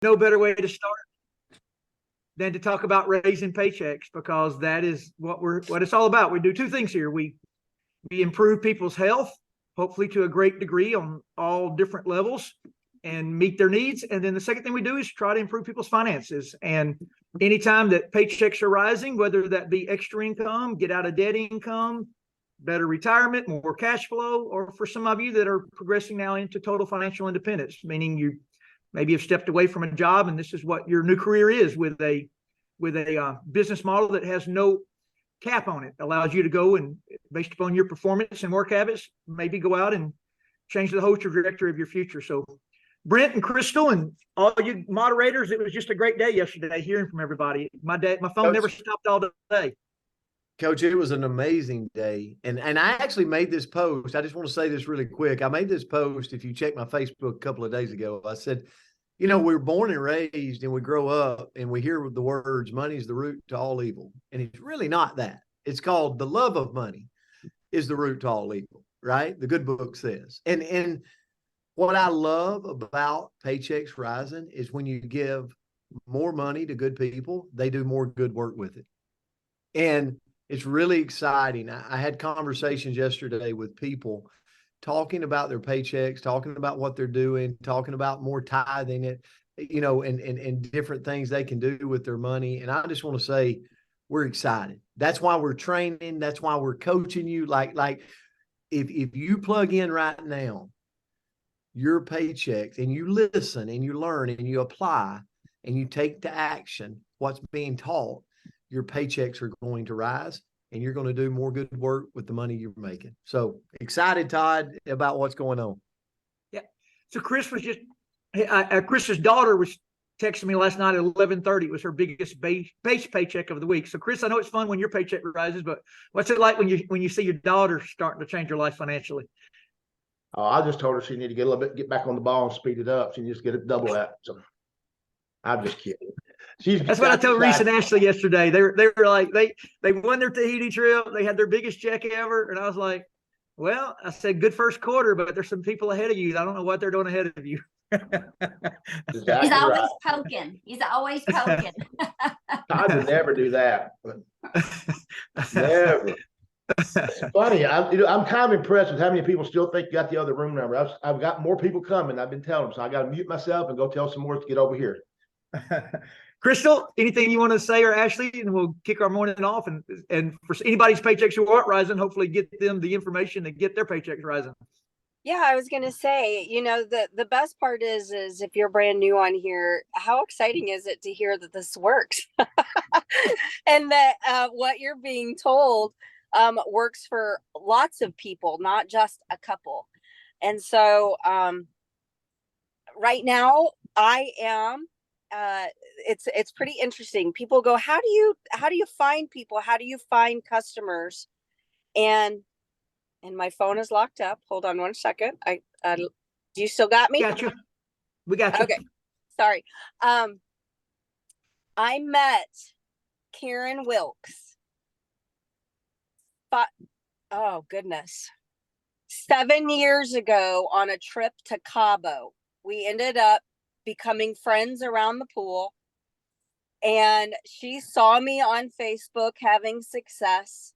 no better way to start than to talk about raising paychecks, because that is what it's all about. We do two things here. We improve people's health, hopefully to a great degree on all different levels, and meet their needs. And then the second thing we do is try to improve people's finances. And anytime that paychecks are rising, whether that be extra income, get out of debt income, better retirement, more cash flow, or for some of you that are progressing now into total financial independence, meaning you maybe have stepped away from a job and this is what your new career is, with a business model that has no cap on it, allows you to go and, based upon your performance and work habits, maybe go out and change the whole trajectory of your future. So Brent and Kristal and all you moderators, it was just a great day yesterday hearing from everybody. My phone Coach, never stopped all day. Coach, it was an amazing day. And I actually made this post. I just want to say this really quick. I made this post, if you check my Facebook a couple of days ago. I said, you know, we're born and raised and we grow up and we hear the words, money is the root to all evil. And it's really not that. It's called the love of money is the root to all evil, right? The good book says. And what I love about paychecks rising is when you give more money to good people, they do more good work with it. And it's really exciting. I had conversations yesterday with people talking about their paychecks, talking about what they're doing, talking about more tithing it, you know, and different things they can do with their money. And I just want to say, we're excited. That's why we're training. That's why we're coaching you. Like if you plug in right now, your paychecks, and you listen and you learn and you apply and you take to action what's being taught, your paychecks are going to rise and you're going to do more good work with the money you're making. So excited, Todd, about what's going on. Yeah. So Chris's daughter was texting me last night at 11:30. It was her biggest base paycheck of the week. So Chris, I know it's fun when your paycheck rises, but what's it like when you see your daughter starting to change your life financially? Oh, I just told her she needed to get back on the ball and speed it up. She needs to get it double that. So I'm just kidding. That's what I told Reese and Ashley yesterday. They were like, they won their Tahiti trip. They had their biggest check ever. And I was like, well, I said, good first quarter, but there's some people ahead of you. I don't know what they're doing ahead of you. Exactly. He's always poking. He's always poking. Todd would never do that. Never. It's funny. I'm kind of impressed with how many people still think you got the other room number. I've got more people coming. I've been telling them, so I got to mute myself and go tell some more to get over here. Kristal, anything you want to say, or Ashley, and we'll kick our morning off. And for anybody's paychecks who aren't rising, hopefully get them the information to get their paychecks rising. Yeah, I was going to say, you know, the best part is if you're brand new on here, how exciting is it to hear that this works and that what you're being told works for lots of people, not just a couple. And so right now I am, it's pretty interesting. People go, how do you find people? How do you find customers? And my phone is locked up. Hold on one second. Do you still got me? Gotcha. We got you. Okay. Sorry. I met Karen Wilkes. But oh goodness. 7 years ago on a trip to Cabo. We ended up becoming friends around the pool. And she saw me on Facebook having success.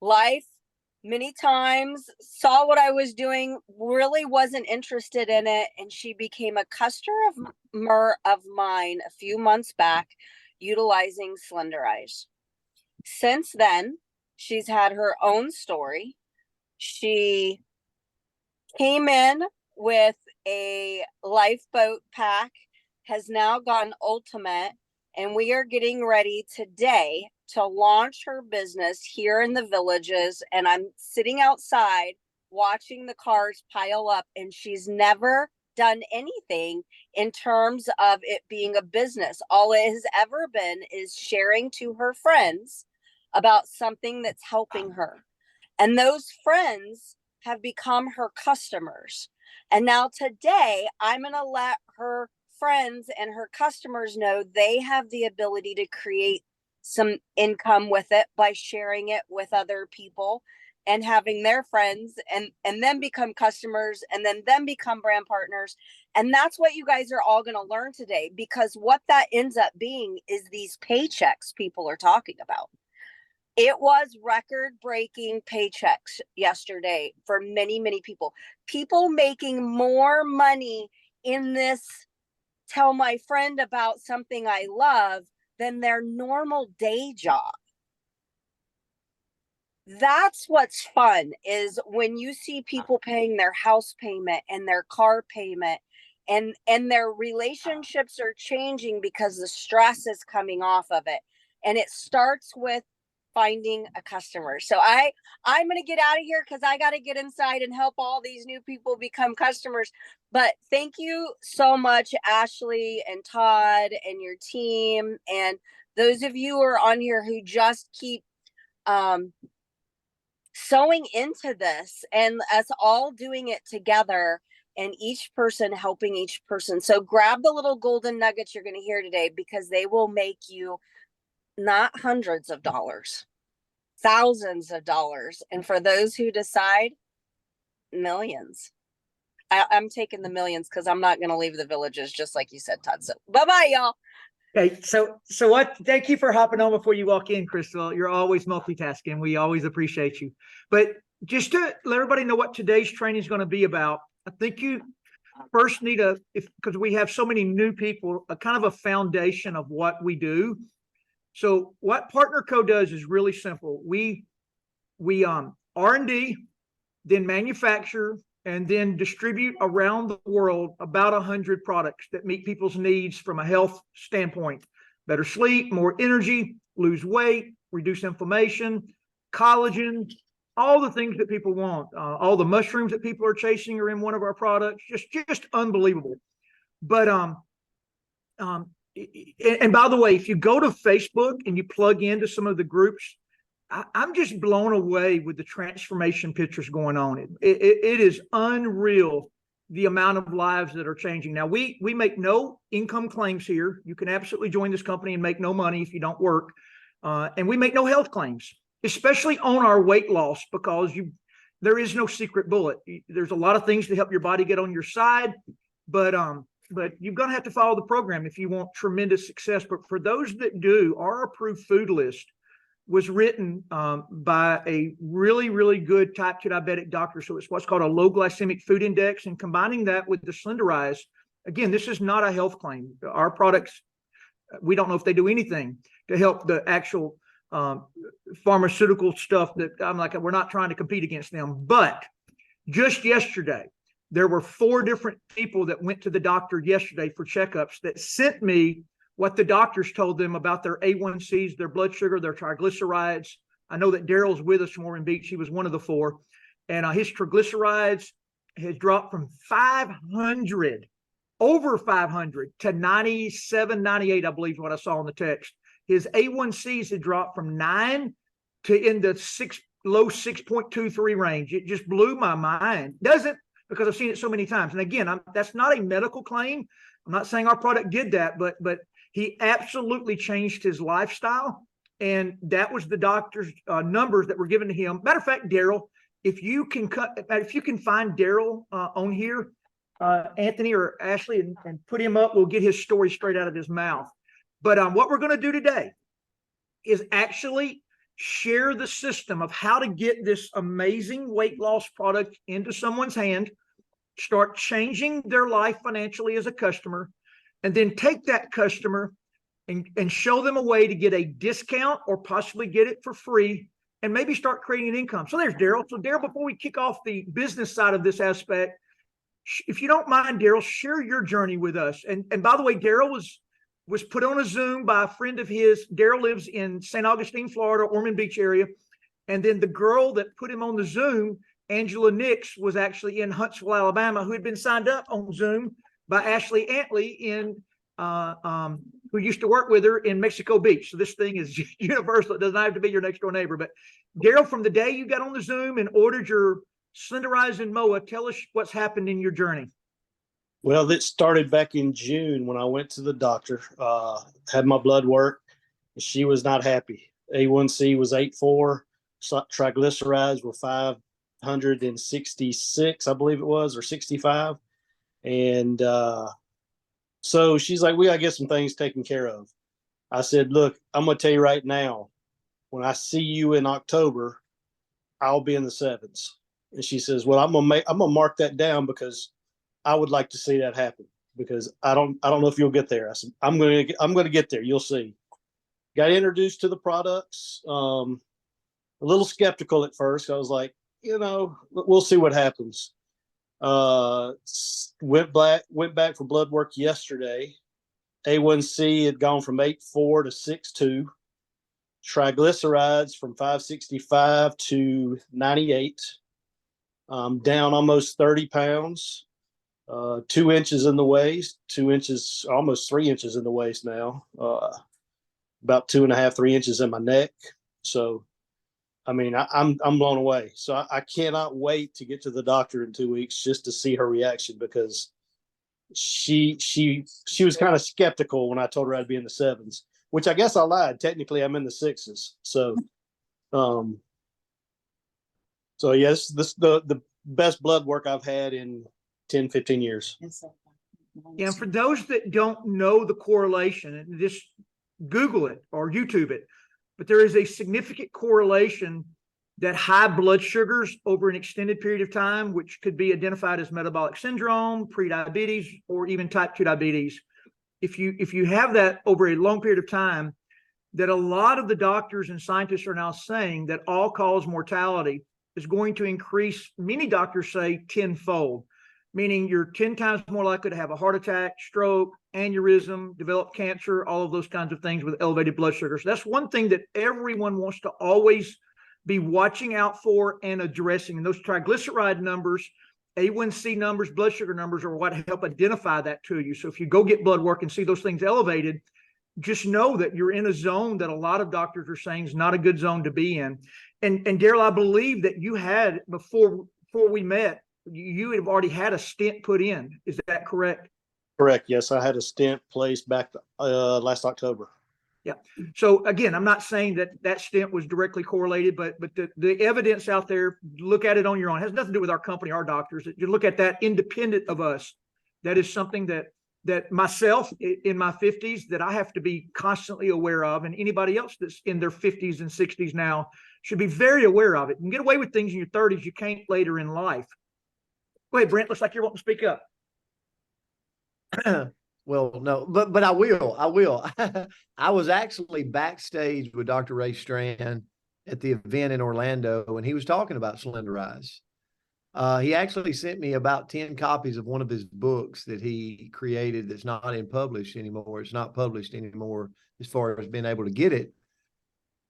Life many times, saw what I was doing, really wasn't interested in it, and she became a customer of mine a few months back, utilizing Slender Eyes. Since then, she's had her own story. She came in with a lifeboat pack, has now gone ultimate, and we are getting ready today to launch her business here in the Villages. And I'm sitting outside watching the cars pile up, and she's never done anything in terms of it being a business. All it has ever been is sharing to her friends about something that's helping her. And those friends have become her customers. And now today, I'm going to let her friends and her customers know they have the ability to create some income with it by sharing it with other people. and having their friends and then become customers and then them become brand partners. And that's what you guys are all going to learn today, because what that ends up being is these paychecks people are talking about. It was record-breaking paychecks yesterday for many, many people. People making more money in this tell my friend about something I love than their normal day job. That's what's fun, is when you see people paying their house payment and their car payment, and their relationships are changing because the stress is coming off of it. And it starts with finding a customer. So I'm going to get out of here because I got to get inside and help all these new people become customers. But thank you so much, Ashley and Todd and your team. And those of you who are on here who just keep sewing into this, and us all doing it together, and each person helping each person. So grab the little golden nuggets you're going to hear today, because they will make you not hundreds of dollars, thousands of dollars. And for those who decide, millions. I'm taking the millions because I'm not going to leave the villages, just like you said, Todd. So bye-bye, y'all. Okay, so what? Thank you for hopping on before you walk in, Kristal. You're always multitasking. We always appreciate you. But just to let everybody know what today's training is going to be about, I think you first need because we have so many new people, a kind of a foundation of what we do. So what Partner Co does is really simple. We R&D, then manufacture, and then distribute around the world about 100 products that meet people's needs from a health standpoint. Better sleep, more energy, lose weight, reduce inflammation, collagen, all the things that people want. All the mushrooms that people are chasing are in one of our products. Just unbelievable. But and by the way, if you go to Facebook and you plug into some of the groups, I'm just blown away with the transformation pictures going on. It is unreal, the amount of lives that are changing. Now, we make no income claims here. You can absolutely join this company and make no money if you don't work. And we make no health claims, especially on our weight loss, because there is no secret bullet. There's a lot of things to help your body get on your side, but you're going to have to follow the program if you want tremendous success. But for those that do, our approved food list was written by a really, really good type 2 diabetic doctor. So it's what's called a low glycemic food index, and combining that with the Slenderize. Again, this is not a health claim. Our products, we don't know if they do anything to help the actual pharmaceutical stuff that I'm like, we're not trying to compete against them. But just yesterday, there were 4 different people that went to the doctor yesterday for checkups that sent me what the doctors told them about their A1Cs, their blood sugar, their triglycerides. I know that Daryl's with us from Ormond Beach. He was one of the 4. And his triglycerides has dropped from 500, over 500, to 97, 98, I believe is what I saw in the text. His A1Cs had dropped from 9 to in the low 6.23 range. It just blew my mind. Doesn't, because I've seen it so many times. And again, that's not a medical claim. I'm not saying our product did that, but he absolutely changed his lifestyle, and that was the doctor's numbers that were given to him. Matter of fact, Daryl, if you can find Daryl on here, Anthony or Ashley, and put him up, we'll get his story straight out of his mouth. But what we're going to do today is actually share the system of how to get this amazing weight loss product into someone's hand, start changing their life financially as a customer, and then take that customer and show them a way to get a discount or possibly get it for free, and maybe start creating an income. So there's Daryl. So Daryl, before we kick off the business side of this aspect, if you don't mind, Daryl, share your journey with us. And by the way, Daryl was put on a Zoom by a friend of his. Daryl lives in St. Augustine, Florida, Ormond Beach area. And then the girl that put him on the Zoom, Angela Nix, was actually in Huntsville, Alabama, who had been signed up on Zoom by Ashley Antley who used to work with her in Mexico Beach. So this thing is universal. It doesn't have to be your next door neighbor. But Daryl, from the day you got on the Zoom and ordered your Slenderize and Moa, tell us what's happened in your journey. Well, it started back in June when I went to the doctor, had my blood work. She was not happy. A1C was 8.4. triglycerides were 566, I believe it was, or 65. And so she's like, we got to get some things taken care of. I said, look, I'm going to tell you right now, when I see you in October, I'll be in the sevens. And she says, well, I'm going to mark that down because I would like to see that happen, because I don't know if you'll get there. I said, I'm going to get there. You'll see. Got introduced to the products. A little skeptical at first. I was like, we'll see what happens. Went back for blood work yesterday. A1C had gone from 8.4 to 6.2. Triglycerides from 565 to 98. Down almost 30 pounds. 2 inches in the waist, 2 inches, almost 3 inches in the waist now. About 2.5, 3 inches in my neck. So, I mean, I'm blown away. So I cannot wait to get to the doctor in 2 weeks just to see her reaction, because she was kind of skeptical when I told her I'd be in the sevens, which I guess I lied. Technically, I'm in the sixes. So, yes, this the best blood work I've had in 10, 15 years. Yeah, and for those that don't know the correlation, and just Google it or YouTube it, but there is a significant correlation that high blood sugars over an extended period of time, which could be identified as metabolic syndrome, prediabetes, or even type 2 diabetes. If you have that over a long period of time, that a lot of the doctors and scientists are now saying that all-cause mortality is going to increase, many doctors say tenfold, meaning you're 10 times more likely to have a heart attack, stroke, aneurysm, develop cancer, all of those kinds of things with elevated blood sugar. So that's one thing that everyone wants to always be watching out for and addressing. And those triglyceride numbers, A1C numbers, blood sugar numbers are what help identify that to you. So if you go get blood work and see those things elevated, just know that you're in a zone that a lot of doctors are saying is not a good zone to be in. And Daryl, I believe that you had, before we met, you have already had a stent put in. Is that correct? Correct. Yes, I had a stent placed back last October. Yeah. So again, I'm not saying that stent was directly correlated, but the evidence out there, look at it on your own. It has nothing to do with our company, our doctors. You look at that independent of us. That is something that myself in my 50s that I have to be constantly aware of, and anybody else that's in their 50s and 60s now should be very aware of it. You can get away with things in your 30s you can't later in life. Go ahead, Brent. Looks like you're wanting to speak up. Well, no, but I will. I was actually backstage with Dr. Ray Strand at the event in Orlando, and he was talking about Slenderize. He actually sent me about 10 copies of one of his books that he created that's not published anymore. It's not published anymore as far as being able to get it.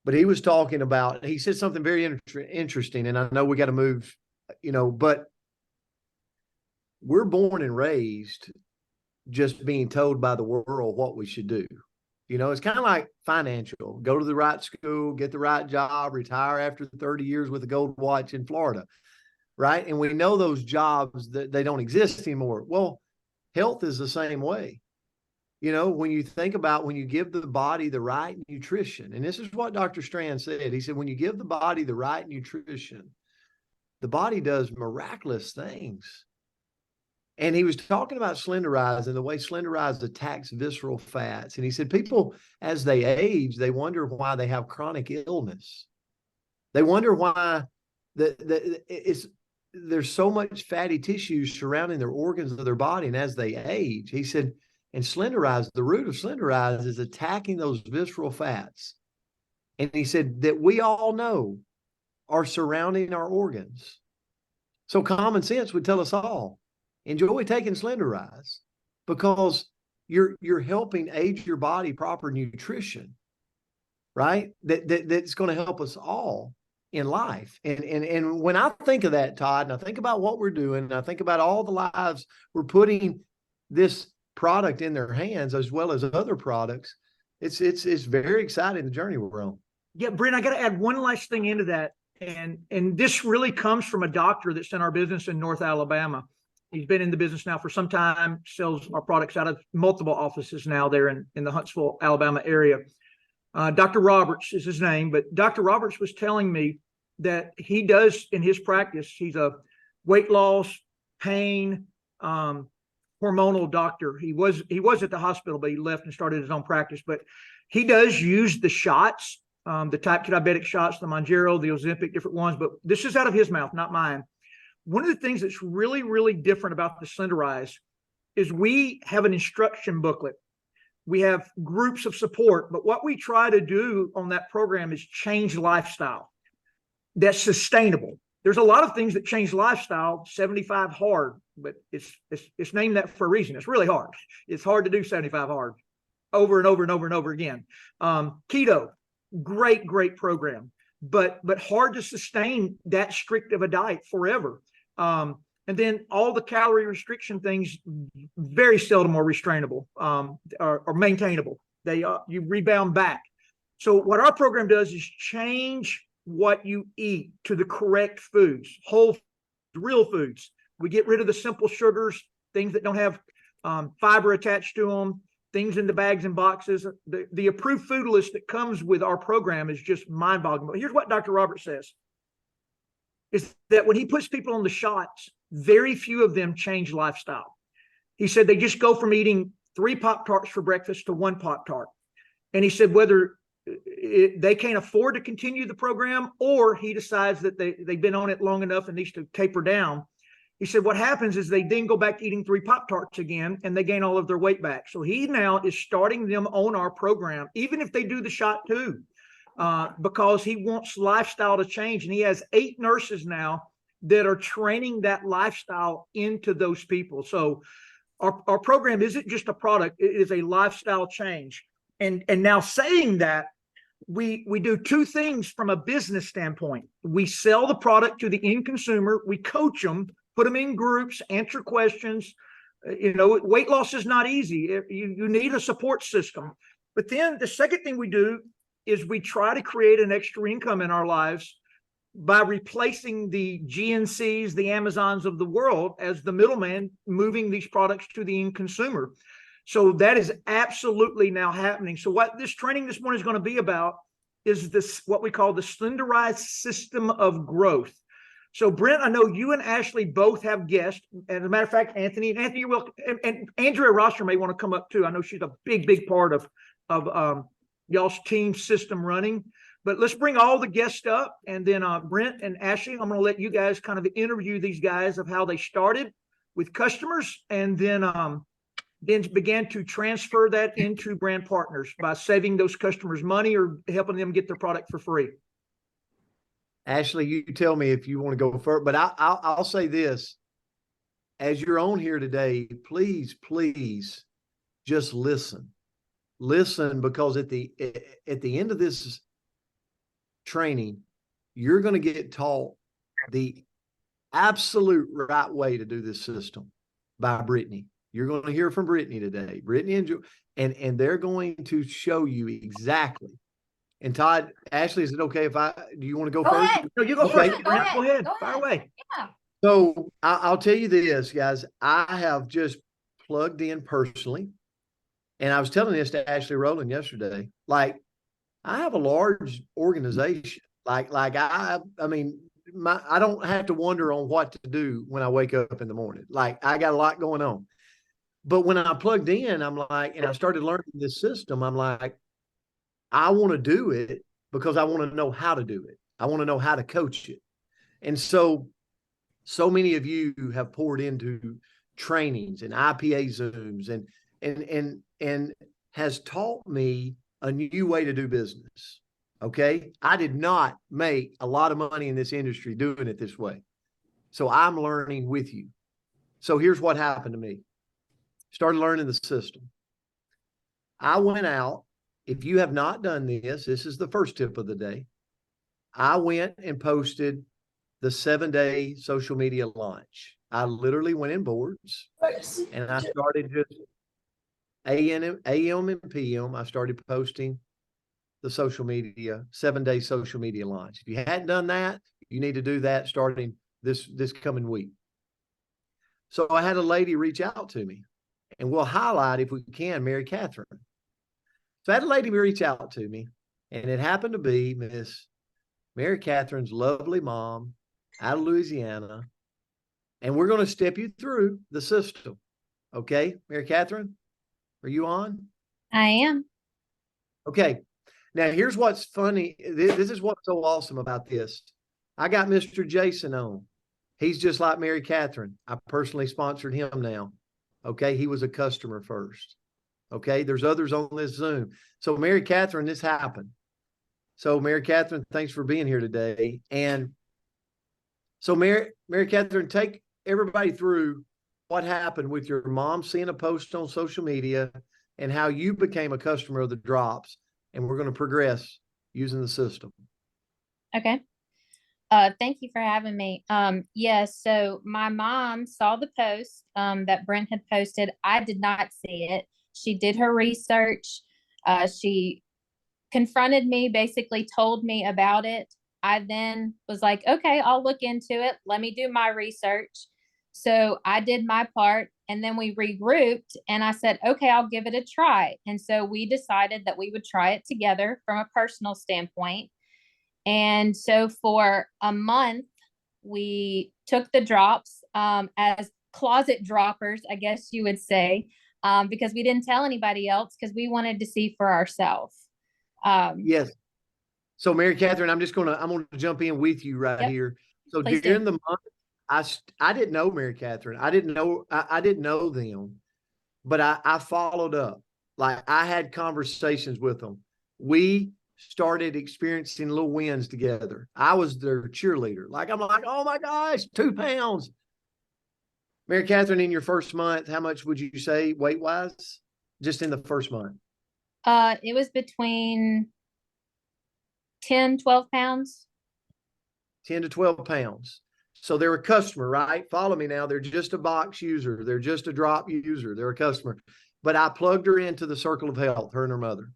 But he was talking about, he said something very interesting, and I know we got to move, but we're born and raised just being told by the world what we should do. It's kind of like financial. Go to the right school, get the right job, retire after 30 years with a gold watch in Florida, right? And we know those jobs, that they don't exist anymore. Well, health is the same way. When you think about when you give the body the right nutrition, and this is what Dr. Strand said. He said, when you give the body the right nutrition, the body does miraculous things. And he was talking about Slenderize and the way Slenderize attacks visceral fats. And he said, people, as they age, they wonder why they have chronic illness. They wonder why there's so much fatty tissue surrounding their organs of their body. And as they age, he said, and Slenderize, the root of Slenderize is attacking those visceral fats. And he said that we all know are surrounding our organs. So common sense would tell us all, enjoy taking Slenderize, because you're helping age your body proper nutrition, right? That's going to help us all in life. And when I think of that, Todd, and I think about what we're doing, and I think about all the lives we're putting this product in their hands, as well as other products, it's very exciting, the journey we're on. Yeah, Brent, I got to add one last thing into that. And this really comes from a doctor that's in our business in North Alabama. He's been in the business now for some time, sells our products out of multiple offices now there in the Huntsville, Alabama area. Dr. Roberts is his name, but Dr. Roberts was telling me that he does in his practice. He's a weight loss, pain, hormonal doctor. He was at the hospital, but he left and started his own practice. But he does use the shots, the type 2 diabetic shots, the Mounjaro, the Ozempic, different ones. But this is out of his mouth, not mine. One of the things that's really, really different about the Slenderize is we have an instruction booklet. We have groups of support, but what we try to do on that program is change lifestyle that's sustainable. There's a lot of things that change lifestyle. 75 hard, but it's named that for a reason. It's really hard. It's hard to do 75 hard over and over and over and over again. Keto, great program, but hard to sustain that strict of a diet forever. And then all the calorie restriction things, very seldom are restrainable, or maintainable. You rebound back. So what our program does is change what you eat to the correct foods, whole, real foods. We get rid of the simple sugars, things that don't have fiber attached to them, things in the bags and boxes. The approved food list that comes with our program is just mind-boggling. But here's what Dr. Roberts says, is that when he puts people on the shots, very few of them change lifestyle. He said they just go from eating 3 Pop-Tarts for breakfast to 1 Pop-Tart. And he said whether they can't afford to continue the program, or he decides that they've been on it long enough and needs to taper down. He said what happens is they then go back to eating 3 Pop-Tarts again, and they gain all of their weight back. So he now is starting them on our program, even if they do the shot too, because he wants lifestyle to change. And he has 8 nurses now that are training that lifestyle into those people. So our program isn't just a product, it is a lifestyle change. And now saying that, we do 2 things from a business standpoint. We sell the product to the end consumer, we coach them, put them in groups, answer questions. Weight loss is not easy. You need a support system. But then the second thing we do is we try to create an extra income in our lives by replacing the GNCs, the Amazons of the world, as the middleman moving these products to the end consumer. So that is absolutely now happening. So what this training this morning is going to be about is this, what we call the Slenderize system of growth. So Brent, I know you and Ashley both have guests. As a matter of fact, Anthony, you're welcome. And Andrea Rosser may want to come up too. I know she's a big part of y'all's team system running. But let's bring all the guests up, and then Brent and Ashley, I'm going to let you guys kind of interview these guys of how they started with customers, and then began to transfer that into brand partners by saving those customers money or helping them get their product for free. Ashley, you tell me if you want to go first, but I'll say this. As you're on here today, please just listen. Listen, because at the end of this training, you're going to get taught the absolute right way to do this system by Brittaney. You're going to hear from Brittaney today. Brittaney and they're going to show you exactly. And Todd, Ashley, is it okay if do you want to go first? Ahead. No, you go Okay. first. Go ahead. Fire away. Yeah. So I'll tell you this, guys. I have just plugged in personally, and I was telling this to Ashley Rowland yesterday. Like, I have a large organization. I don't have to wonder on what to do when I wake up in the morning. Like, I got a lot going on. But when I plugged in, I'm like, and I started learning this system, I'm like, I want to do it because I want to know how to do it. I want to know how to coach it. And so many of you have poured into trainings and IPA Zooms and has taught me a new way to do business. Okay. I did not make a lot of money in this industry doing it this way. So I'm learning with you. So here's what happened to me. Started learning the system. I went out. If you have not done this, this is the first tip of the day. I went and posted the 7-day social media launch. I literally went in boards and I started just AM and PM. I started posting the social media, 7-day social media launch. If you hadn't done that, you need to do that starting this coming week. So I had a lady reach out to me, and we'll highlight, if we can, Mary Karythn. So I had a lady reach out to me, and it happened to be Miss Mary Katherine's lovely mom out of Louisiana, and we're going to step you through the system. Okay, Mary Katherine, are you on? I am. Okay. Now, here's what's funny. This is what's so awesome about this. I got Mr. Jason on. He's just like Mary Katherine. I personally sponsored him now. Okay. He was a customer first. Okay. There's others on this Zoom. So, Mary Katherine, this happened. So, Mary Katherine, thanks for being here today. And so, Mary Katherine, take everybody through what happened with your mom seeing a post on social media and how you became a customer of the drops. And we're going to progress using the system. Okay. Thank you for having me. Yes, so my mom saw the post that Brent had posted. I did not see it. She did her research. She confronted me, basically told me about it. I then was like, okay, I'll look into it. Let me do my research. So I did my part, and then we regrouped, and I said, okay, I'll give it a try. And so we decided that we would try it together from a personal standpoint. And so for a month, we took the drops as closet droppers, I guess you would say, because we didn't tell anybody else because we wanted to see for ourselves. Yes. So, Mary Katherine, I'm going to jump in with you right here. So Please during do. the month, I didn't know Mary Katherine. I didn't know them, but I followed up. Like, I had conversations with them. We started experiencing little wins together. I was their cheerleader. I'm like, oh my gosh, 2 pounds. Mary Katherine, in your first month, how much would you say weight wise? Just in the first month? It was between 10, 12 pounds. 10 to 12 pounds. So they're a customer, right? Follow me now. They're just a box user. They're just a drop user. They're a customer. But I plugged her into the circle of health, her and her mother.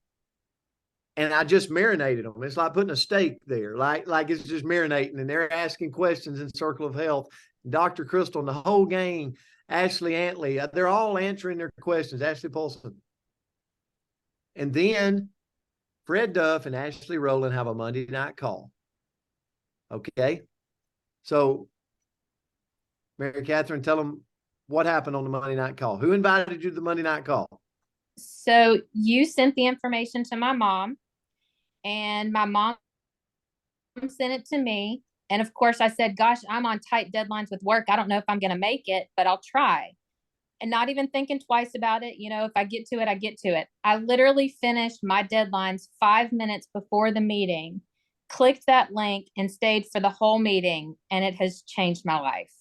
And I just marinated them. It's like putting a steak there, like it's just marinating. And they're asking questions in circle of health. Dr. Kristal and the whole gang, Ashley Antley, they're all answering their questions. Ashley Paulson. And then Fred Duff and Ashley Rowland have a Monday night call. Okay. So, Mary Katherine, tell them what happened on the Monday night call. Who invited you to the Monday night call? So you sent the information to my mom, and my mom sent it to me. And of course I said, gosh, I'm on tight deadlines with work. I don't know if I'm going to make it, but I'll try. And not even thinking twice about it. You know, if I get to it, I get to it. I literally finished my deadlines 5 minutes before the meeting, clicked that link, and stayed for the whole meeting. And it has changed my life.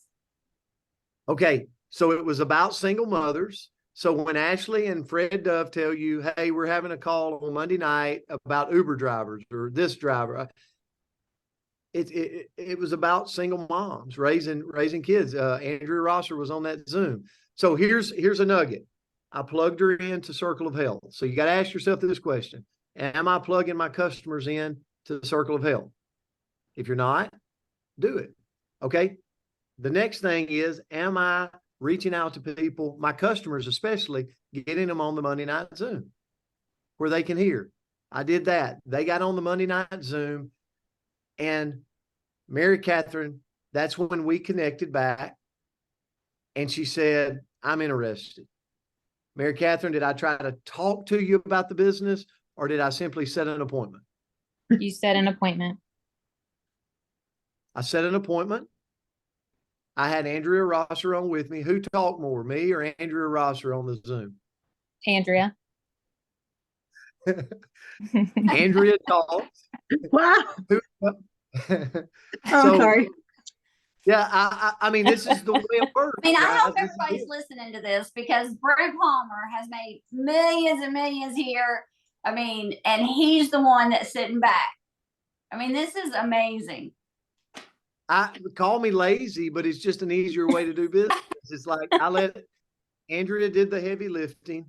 Okay. So it was about single mothers. So when Ashley and Fred Dove tell you, hey, we're having a call on Monday night about Uber drivers or this driver, it was about single moms raising kids. Andrea Rosser was on that Zoom. So here's a nugget. I plugged her into Circle of Health. So you got to ask yourself this question. Am I plugging my customers in to the Circle of Health? If you're not, do it. Okay. The next thing is, am I reaching out to people, my customers especially, getting them on the Monday night Zoom where they can hear? I did that. They got on the Monday night Zoom, and Mary Katherine, that's when we connected back, and she said, I'm interested. Mary Katherine, did I try to talk to you about the business, or did I simply set an appointment? You set an appointment. I set an appointment. I had Andrea Rosser on with me. Who talked more, me or Andrea Rosser on the Zoom? Andrea. Andrea talked. Wow. So, sorry. yeah, I mean, this is the way it works. I mean, I guys. hope This is everybody's it. listening to this, because Brent Palmer has made millions and millions here. I mean, and he's the one that's sitting back. I mean, this is amazing. Call me lazy, but it's just an easier way to do business. It's like I let Andrea did the heavy lifting.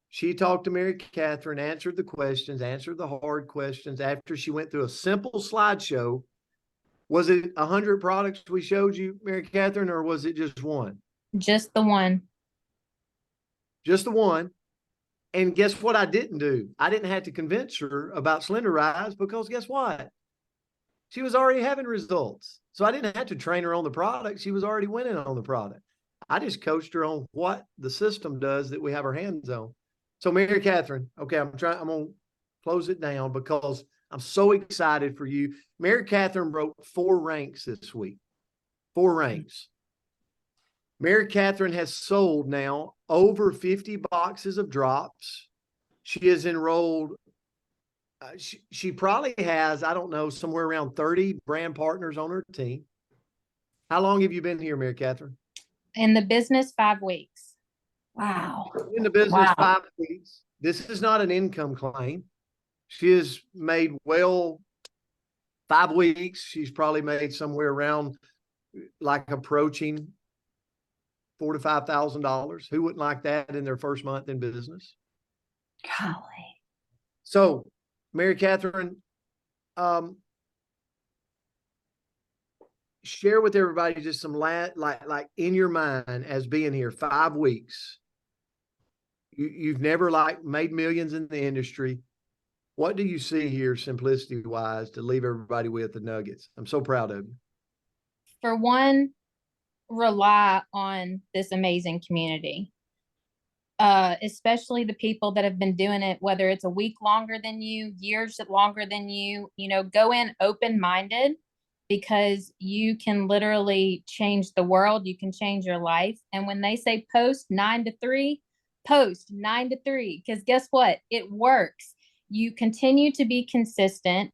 She talked to Mary Katherine, answered the questions, answered the hard questions after she went through a simple slideshow. Was it 100 products we showed you, Mary Katherine, or was it just one? Just the one. Just the one. And guess what I didn't do? I didn't have to convince her about Slender Rise, because guess what? She was already having results. So I didn't have to train her on the product. She was already winning on the product. I just coached her on what the system does that we have our hands on. So Mary Karythn, okay, I'm going to close it down because I'm so excited for you. Mary Karythn broke 4 ranks this week. 4 ranks. Mary Karythn has sold now over 50 boxes of drops. She has enrolled, she probably has, I don't know, somewhere around 30 brand partners on her team. How long have you been here, Mary Karythn? In the business, 5 weeks. Wow. In the business, Wow. 5 weeks. This is not an income claim. She has made 5 weeks. She's probably made somewhere around like approaching $4,000 to $5,000. Who wouldn't like that in their first month in business? Golly. So, Mary Karythn, share with everybody just some like in your mind as being here 5 weeks. You've never like made millions in the industry. What do you see here, simplicity wise, to leave everybody with the nuggets? I'm so proud of you. For one, rely on this amazing community. Especially the people that have been doing it, whether it's a week longer than you, years longer than you, go in open-minded, because you can literally change the world. You can change your life. And when they say post 9 to 3, post 9 to 3, because guess what? It works. You continue to be consistent.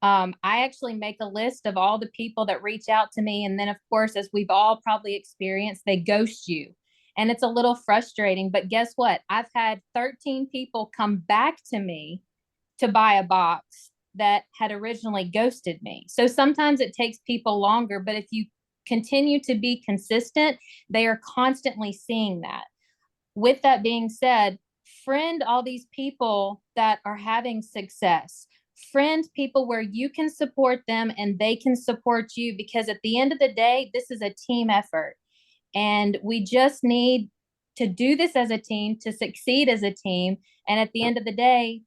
I actually make a list of all the people that reach out to me. And then, of course, as we've all probably experienced, they ghost you. And it's a little frustrating. But guess what? I've had 13 people come back to me to buy a box that had originally ghosted me. So sometimes it takes people longer, but if you continue to be consistent, they are constantly seeing that. With that being said, friend all these people that are having success. Friend people where you can support them and they can support you, because at the end of the day, this is a team effort. And we just need to do this as a team, to succeed as a team. And at the end of the day,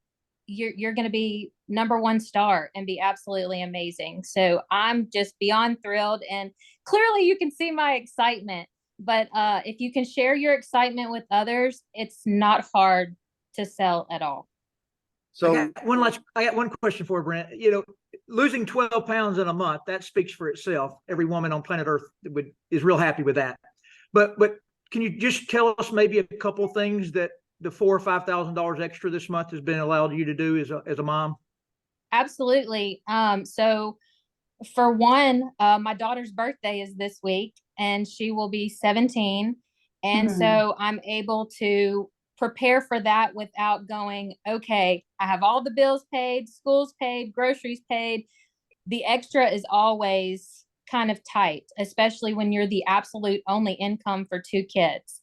you're going to be #1 star and be absolutely amazing. So I'm just beyond thrilled. And clearly you can see my excitement. But if you can share your excitement with others, it's not hard to sell at all. So I got one question for Brent. Losing 12 pounds in a month, that speaks for itself. Every woman on planet Earth is real happy with that. But can you just tell us maybe a couple of things that the $4,000 or $5,000 extra this month has been allowed you to do as a mom? Absolutely. So for one, my daughter's birthday is this week and she will be 17. And so I'm able to prepare for that without going, okay, I have all the bills paid, schools paid, groceries paid. The extra is always kind of tight, especially when you're the absolute only income for 2 kids.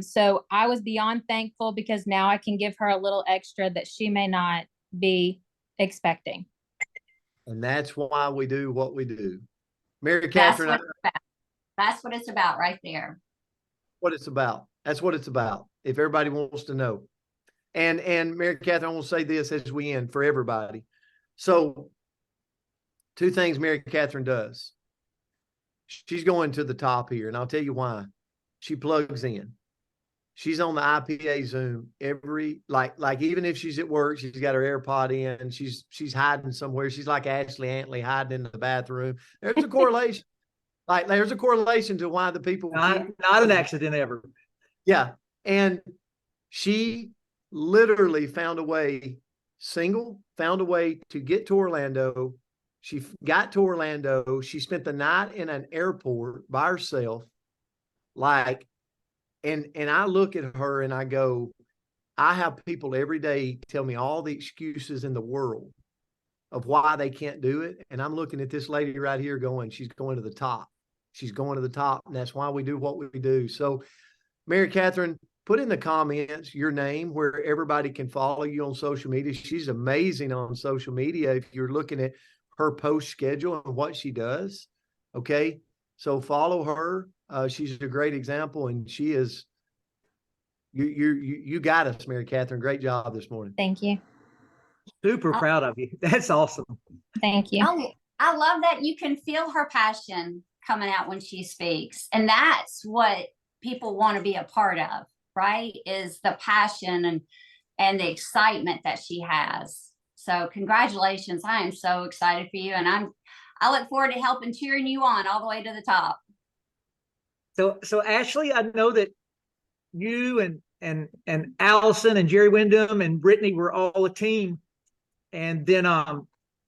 So I was beyond thankful, because now I can give her a little extra that she may not be expecting. And that's why we do what we do. Mary That's Karythn, what it's about. That's what it's about right there. what it's about. That's what it's about. If everybody wants to know. And Mary Karythn, I want to say this as we end for everybody. So 2 things Mary Karythn does. She's going to the top here, and I'll tell you why. She plugs in. She's on the IPA Zoom every, like even if she's at work, she's got her AirPod in, she's hiding somewhere. She's like Ashley Antley hiding in the bathroom. There's a correlation. There's a correlation to why the people Not an accident ever. Yeah. And she literally found a way to get to Orlando. She got to Orlando. She spent the night in an airport by herself. And I look at her and I go, I have people every day tell me all the excuses in the world of why they can't do it. And I'm looking at this lady right here going, she's going to the top. She's going to the top. And that's why we do what we do. So Mary Karythn, put in the comments your name where everybody can follow you on social media. She's amazing on social media if you're looking at her post schedule and what she does. Okay. So follow her. She's a great example, and she is, you got us, Mary Karythn. Great job this morning. Thank you. Super proud of you. That's awesome. Thank you. I love that you can feel her passion coming out when she speaks. And that's what people want to be a part of, right? Is the passion and the excitement that she has. So congratulations. I am so excited for you. And I look forward to helping cheering you on all the way to the top. So Ashley, I know that you and Allison and Jerry Wyndham and Brittaney were all a team. And then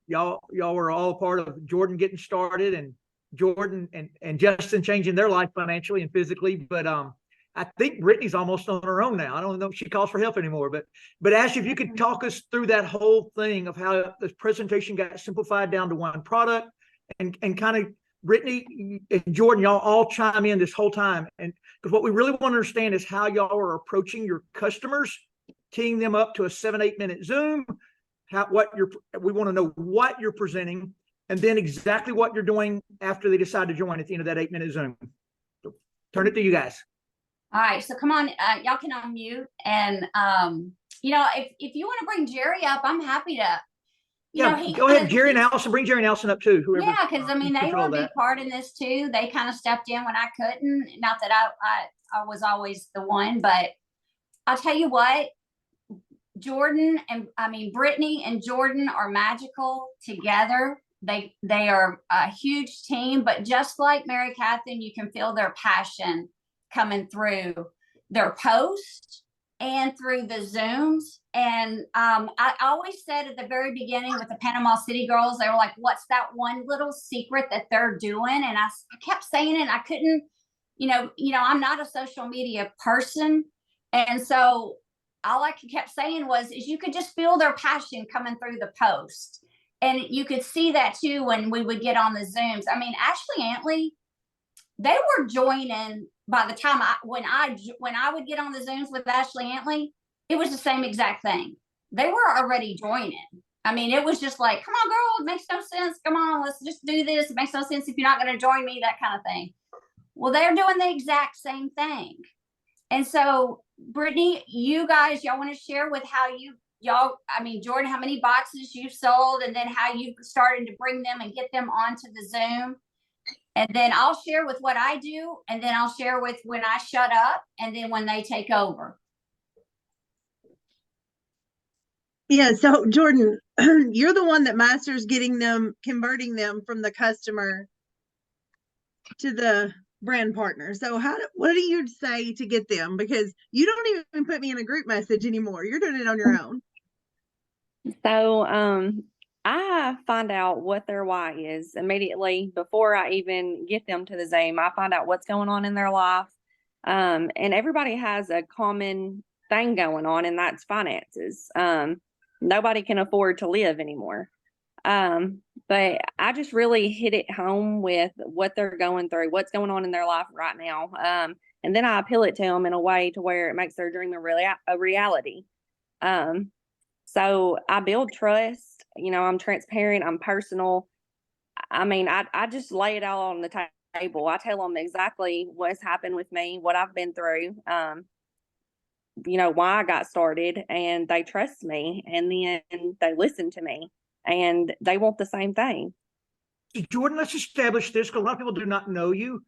y'all were all a part of Jordan getting started, and Jordan and Justin changing their life financially and physically. But I think Brittany's almost on her own now. I don't know if she calls for help anymore. But Ashley, if you could talk us through that whole thing of how the presentation got simplified down to one product, and kind of Brittany and Jordan, y'all all chime in this whole time. And because what we really want to understand is how y'all are approaching your customers, keying them up to a 7-8 minute Zoom. We want to know what you're presenting, and then exactly what you're doing after they decide to join at the end of that 8-minute Zoom. So turn it to you guys. All right, so come on, y'all can unmute, and if you want to bring Jerry up, I'm happy to. Go ahead, Jerry and Allison. Bring Jerry and Allison up too. Whoever. Yeah, because I mean they were a big part in this too. They kind of stepped in when I couldn't. Not that I was always the one, but I'll tell you what. Brittaney and Jordan are magical together. They are a huge team, but just like Mary Karythn, you can feel their passion coming through their posts and through the Zooms. And I always said at the very beginning with the Panama City girls, they were like, what's that one little secret that they're doing? And I kept saying it. I couldn't, I'm not a social media person. And so all I kept saying is you could just feel their passion coming through the post. And you could see that too when we would get on the Zooms. I mean, Ashley Antley, they were joining by the time when I would get on the Zooms with Ashley Antley, it was the same exact thing. They were already joining. I mean, it was just like, come on, girl, it makes no sense. Come on, let's just do this. It makes no sense if you're not going to join me, that kind of thing. Well, they're doing the exact same thing. And so, Brittaney, y'all want to share with how Jordan, how many boxes you've sold, and then how you started to bring them and get them onto the Zoom. And then I'll share with what I do, and then I'll share with when I shut up, and then when they take over. Yeah, so Jordan, you're the one that masters converting them from the customer to the brand partner. So what do you say to get them? Because you don't even put me in a group message anymore. You're doing it on your own. So I find out what their why is immediately before I even get them to the Zoom. I find out what's going on in their life. And everybody has a common thing going on, and that's finances. Nobody can afford to live anymore. But I just really hit it home with what they're going through, what's going on in their life right now. And then I appeal it to them in a way to where it makes their dream a reality. So I build trust, I'm transparent, I'm personal. I mean, I just lay it all on the table. I tell them exactly what's happened with me, what I've been through, why I got started, and they trust me, and then they listen to me, and they want the same thing. Jordan, let's establish this, because a lot of people do not know you,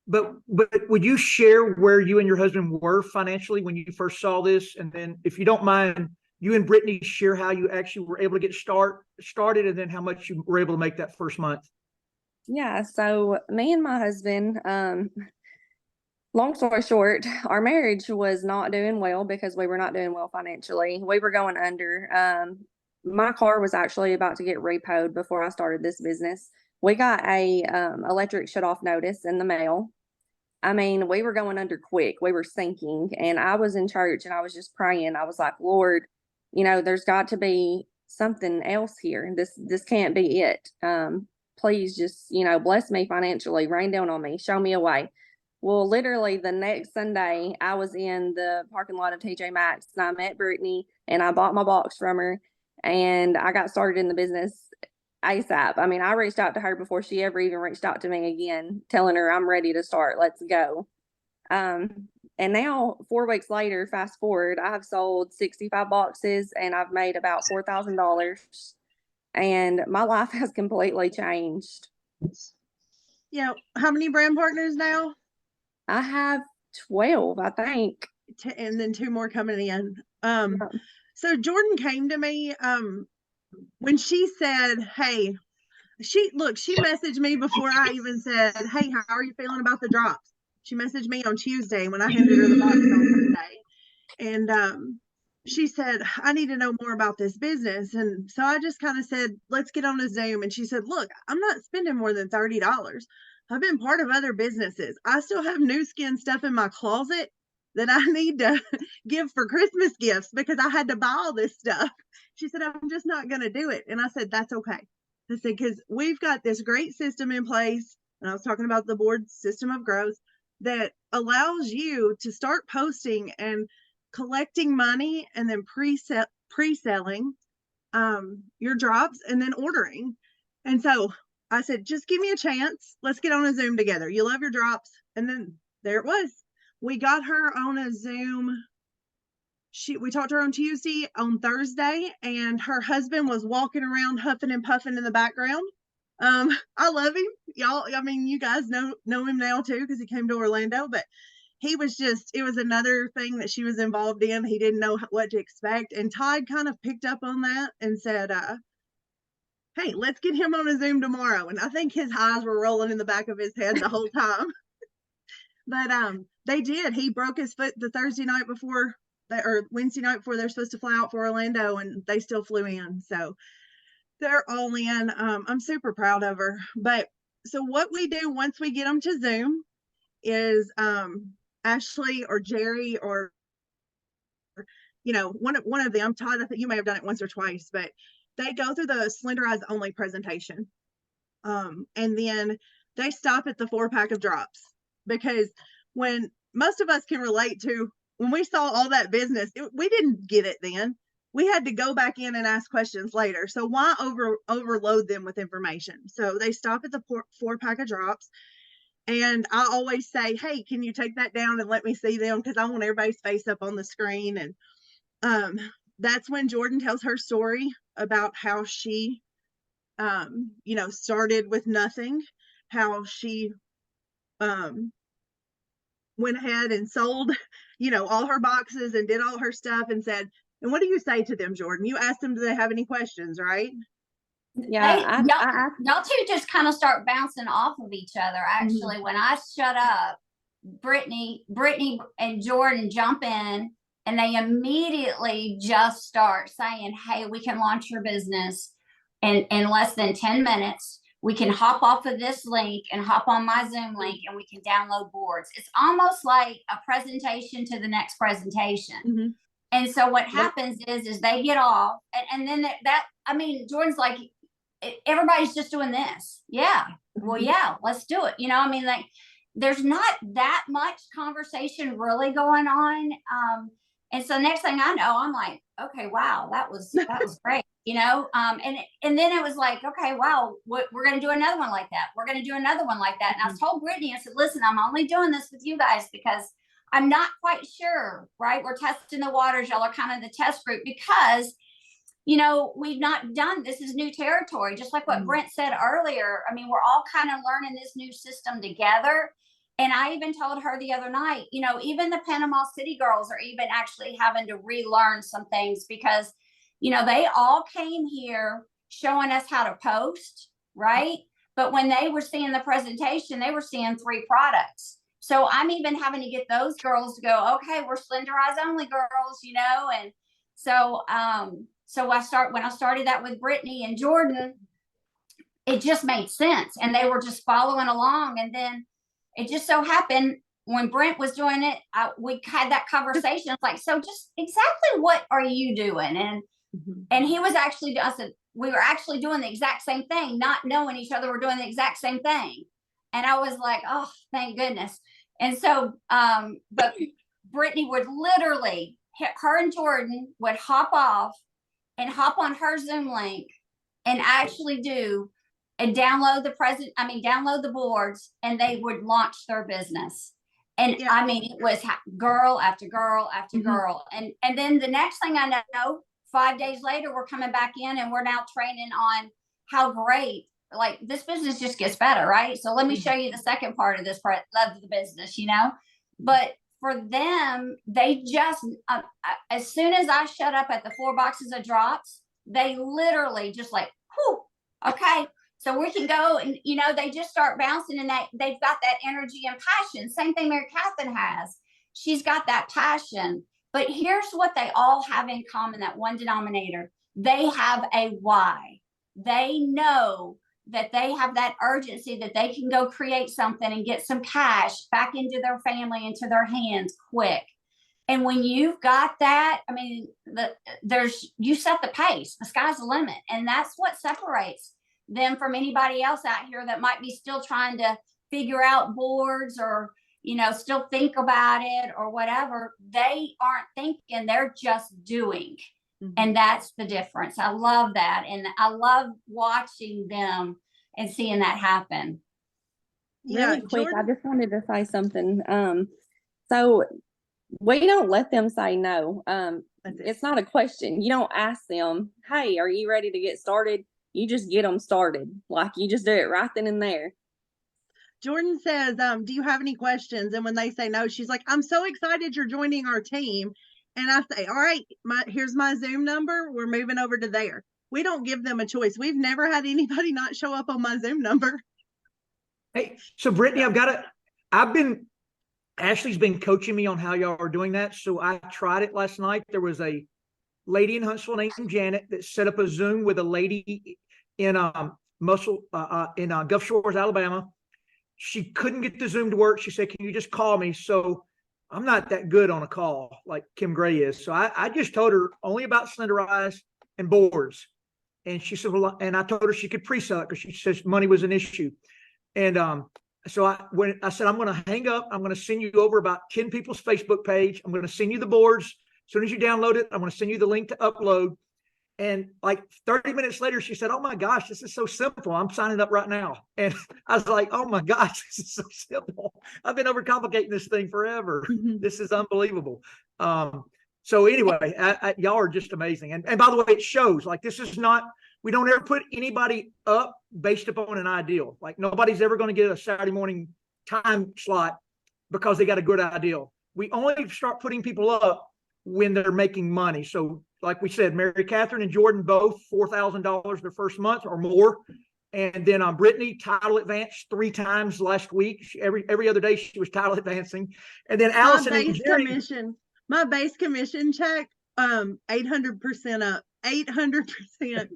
but would you share where you and your husband were financially when you first saw this? And then if you don't mind, you and Brittaney share how you actually were able to get started, and then how much you were able to make that first month. Yeah, so me and my husband, long story short, our marriage was not doing well because we were not doing well financially. We were going under. My car was actually about to get repoed before I started this business. We got a electric shut-off notice in the mail. I mean, we were going under quick. We were sinking, and I was in church, and I was just praying. I was like, Lord, there's got to be something else here. This can't be it. Please just, bless me financially, rain down on me, show me a way. Well, literally the next Sunday, I was in the parking lot of TJ Maxx, and I met Brittaney, and I bought my box from her, and I got started in the business ASAP. I mean, I reached out to her before she ever even reached out to me again, telling her I'm ready to start. Let's go. And now 4 weeks later, fast forward, I have sold 65 boxes, and I've made about $4,000. and my life has completely changed. Yeah. How many brand partners now? I have 12, I think. And then 2 more coming in. Yeah. So Jordan came to me when she said, hey, she messaged me before I even said, hey, how are you feeling about the drops? She messaged me on Tuesday when I handed her the box on Monday. And she said, I need to know more about this business. And so I just kind of said, let's get on a Zoom. And she said, look, I'm not spending more than $30. I've been part of other businesses. I still have new skin stuff in my closet that I need to give for Christmas gifts because I had to buy all this stuff. She said, I'm just not going to do it. And I said, that's okay. I said, because we've got this great system in place. And I was talking about the board system of growth that allows you to start posting and collecting money and then pre-selling your drops and then ordering. And so I said, just give me a chance. Let's get on a Zoom together. You love your drops. And then there it was. We got her on a Zoom. We talked to her on Tuesday. On Thursday, and her husband was walking around huffing and puffing in the background. I love him, y'all. I mean, you guys know him now too because he came to Orlando, but he was it was another thing that she was involved in. He didn't know what to expect, and Todd kind of picked up on that and said, hey, let's get him on a Zoom tomorrow. And I think his eyes were rolling in the back of his head the whole time. But they did. He broke his foot the Thursday night before, or Wednesday night before they're supposed to fly out for Orlando, and they still flew in. So they're all in. I'm super proud of her. But so what we do once we get them to Zoom is Ashley or Jerry or one of them, Todd, I think you may have done it once or twice, but they go through the Slender Eyes only presentation. And then they stop at the 4-pack of drops, because when most of us can relate to when we saw all that business, we didn't get it then. We had to go back in and ask questions later. So why overload them with information? So they stop at the 4-pack of drops. And I always say, hey, can you take that down and let me see them? Because I want everybody's face up on the screen. And that's when Jordan tells her story about how she, started with nothing, how she went ahead and sold, all her boxes and did all her stuff and said, and what do you say to them, Jordan? You asked them, do they have any questions, right? Yeah, y'all two just kind of start bouncing off of each other. Actually, when I shut up, Brittany and Jordan jump in and they immediately just start saying, hey, we can launch your business in less than 10 minutes. We can hop off of this link and hop on my Zoom link and we can download boards. It's almost like a presentation to the next presentation. Mm-hmm. And so what happens is they get off and then Jordan's like, everybody's just doing this. Yeah. Well, yeah, let's do it. There's not that much conversation really going on. And so next thing I know, I'm like, okay, wow, that was great. And then it was like, okay, wow, we're going to do another one like that. We're going to do another one like that. And I told Brittany, I said, listen, I'm only doing this with you guys because I'm not quite sure, right? We're testing the waters. Y'all are kind of the test group because, we've not done, this is new territory. Just like what Brent said earlier. I mean, we're all kind of learning this new system together. And I even told her the other night, even the Panama City girls are even actually having to relearn some things because, they all came here showing us how to post, right? But when they were seeing the presentation, they were seeing 3 products. So I'm even having to get those girls to go, okay, we're Slender Eyes only girls, and so when I started that with Brittany and Jordan, it just made sense. And they were just following along. And then it just so happened when Brent was doing it, we had that conversation. It's like, so just exactly what are you doing? And he was actually, I said, we were actually doing the exact same thing, not knowing each other. We're doing the exact same thing. And I was like, oh, thank goodness. And so, but Brittany would literally, her and Jordan would hop off and hop on her Zoom link and actually do and download the boards, and they would launch their business. And it was girl after girl after girl. And then the next thing I know, 5 days later, we're coming back in and we're now training on how great, like this business just gets better, right? So let me show you the second part of this part of the business, you know? But for them, they just, as soon as I shut up at the 4 boxes of drops, they literally just like, whew, okay. So we can go and, you know, they just start bouncing and that they've got that energy and passion. Same thing Mary Karythn has. She's got that passion. But here's what they all have in common, that one denominator. They have a why. They know that they have that urgency that they can go create something and get some cash back into their family, into their hands quick. And when you've got that, I mean, you set the pace, the sky's the limit. And that's what separates them from anybody else out here that might be still trying to figure out boards or, you know, still think about it or whatever. They aren't thinking, they're just doing. And that's the difference. I love that. And I love watching them and seeing that happen. Really quick, I just wanted to say something. So we don't let them say no. It's not a question. You don't ask them, hey, are you ready to get started? You just get them started. Like you just do it right then and there. Jordan says, do you have any questions? And when they say no, she's like, I'm so excited you're joining our team. And I say, all right, here's my Zoom number. We're moving over to there. We don't give them a choice. We've never had anybody not show up on my Zoom number. Hey, so Brittany, Ashley's been coaching me on how y'all are doing that. So I tried it last night. There was a lady in Huntsville named Janet that set up a Zoom with a lady in Gulf Shores, Alabama. She couldn't get the Zoom to work. She said, can you just call me? So I'm not that good on a call like Kim Gray is. So I just told her only about slenderized and boards. And she said, well, and I told her she could pre-sell it because she says money was an issue. And so when I said, I'm going to hang up, I'm going to send you over about 10 people's Facebook page. I'm going to send you the boards. As soon as you download it, I'm going to send you the link to upload. And like 30 minutes later, she said, oh my gosh, this is so simple. I'm signing up right now. And I was like, oh my gosh, this is so simple. I've been overcomplicating this thing forever. This is unbelievable. So anyway, y'all are just amazing. And by the way, it shows like, this is not, we don't ever put anybody up based upon an ideal. Like nobody's ever going to get a Saturday morning time slot because they got a good ideal. We only start putting people up when they're making money. So like we said, Mary Karythn and Jordan, both $4,000 their first month or more. And then Brittaney title advanced 3 times last week. Every other day she was title advancing. And then Allison and Jerry. My base commission check, 800% up, 800%.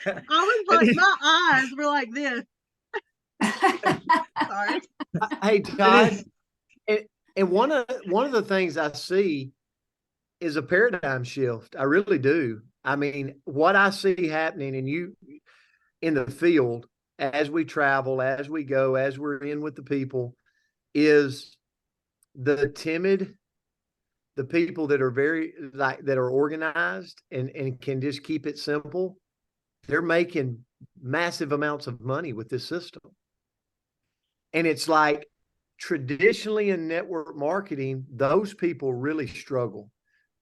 I was like, my eyes were like this. Sorry. Hey, Todd, and one of the things I see is a paradigm shift. I really do. I mean, what I see happening in the field as we travel, as we go, as we're in with the people, is the timid, the people that are that are organized and can just keep it simple. They're making massive amounts of money with this system. And it's like traditionally in network marketing, those people really struggle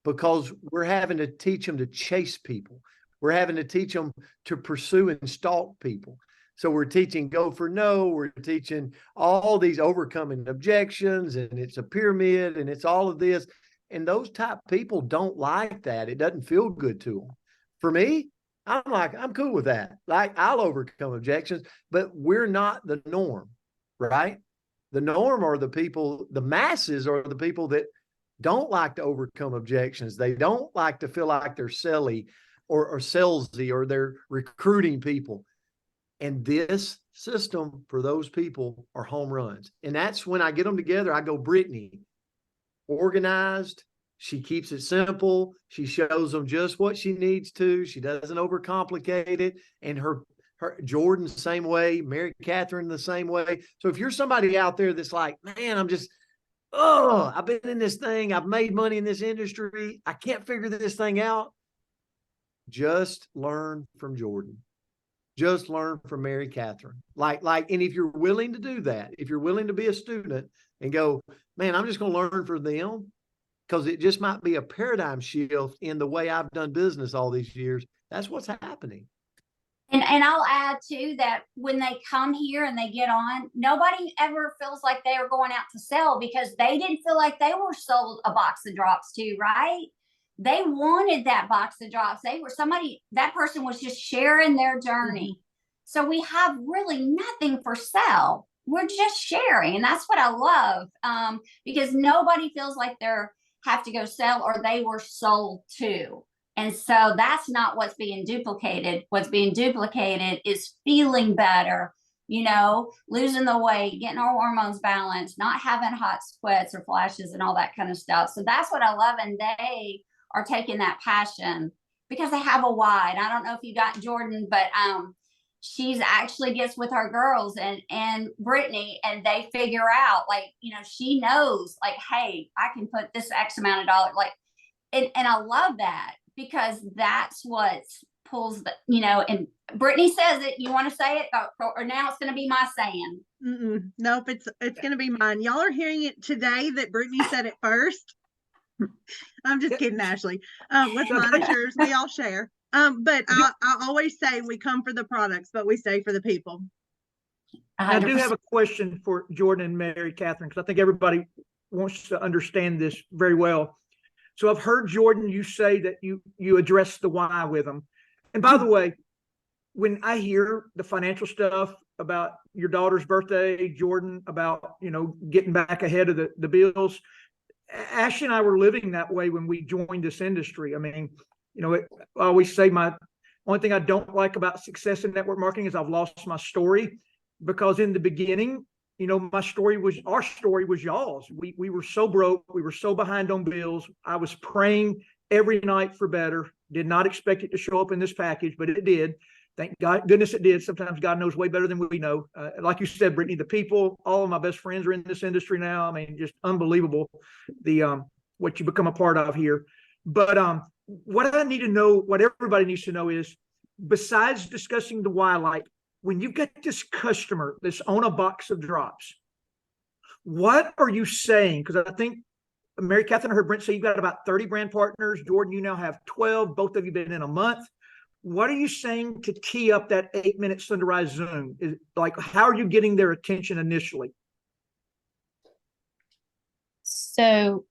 because we're having to teach them to chase people. We're having to teach them to pursue and stalk people. So we're teaching go for no, we're teaching all these overcoming objections, and it's a pyramid and it's all of this. And those type people don't like that. It doesn't feel good to them. For me, I'm cool with that. Like I'll overcome objections, but we're not the norm, right? The norm are the people, the masses are the people that don't like to overcome objections. They don't like to feel like they're silly or salesy or they're recruiting people. And this system for those people are home runs. And that's when I get them together, I go, Brittaney, organized. She keeps it simple. She shows them just what she needs to. She doesn't overcomplicate it. And her Jordan, the same way, Mary Karythn, the same way. So if you're somebody out there that's like, man, I've been in this thing. I've made money in this industry. I can't figure this thing out. Just learn from Jordan. Just learn from Mary Karythn. And if you're willing to do that, if you're willing to be a student and go, man, I'm just going to learn from them because it just might be a paradigm shift in the way I've done business all these years. That's what's happening. And I'll add too that when they come here and they get on, nobody ever feels like they are going out to sell because they didn't feel like they were sold a box of drops too, right? They wanted that box of drops. That person was just sharing their journey. So we have really nothing for sale. We're just sharing. And that's what I love. Because nobody feels like they're have to go sell or they were sold to. And so that's not what's being duplicated. What's being duplicated is feeling better, losing the weight, getting our hormones balanced, not having hot sweats or flashes and all that kind of stuff. So that's what I love. And they are taking that passion because they have a why. And I don't know if you got Jordan, but she's actually gets with her girls and Brittaney, and they figure out she knows hey, I can put this X amount of dollars and I love that. Because that's what pulls and Brittaney says it. You want to say it, or now it's going to be my saying. Nope, it's going to be mine. Y'all are hearing it today that Brittaney said it first. I'm just kidding, Ashley. What's mine is yours. We all share. But I always say we come for the products, but we stay for the people. 100%. I do have a question for Jordan and Mary Karythn, because I think everybody wants to understand this very well. So I've heard, Jordan, you say that you address the why with them. And by the way, when I hear the financial stuff about your daughter's birthday, Jordan, about, getting back ahead of the bills, Ash and I were living that way when we joined this industry. I mean, I always say my only thing I don't like about success in network marketing is I've lost my story, because in the beginning, our story was y'all's. We were so broke. We were so behind on bills. I was praying every night for better. Did not expect it to show up in this package, but it did. Thank goodness it did. Sometimes God knows way better than we know. Like you said, Brittaney, the people, all of my best friends are in this industry now. I mean, just unbelievable what you become a part of here. But what I need to know, what everybody needs to know is, besides discussing the why, when you get this customer that's on a box of drops, what are you saying? Because I think Mary Karythn, I heard Brent say you've got about 30 brand partners. Jordan, you now have 12. Both of you been in a month. What are you saying to tee up that 8-minute sunrise Zoom? How are you getting their attention initially? So,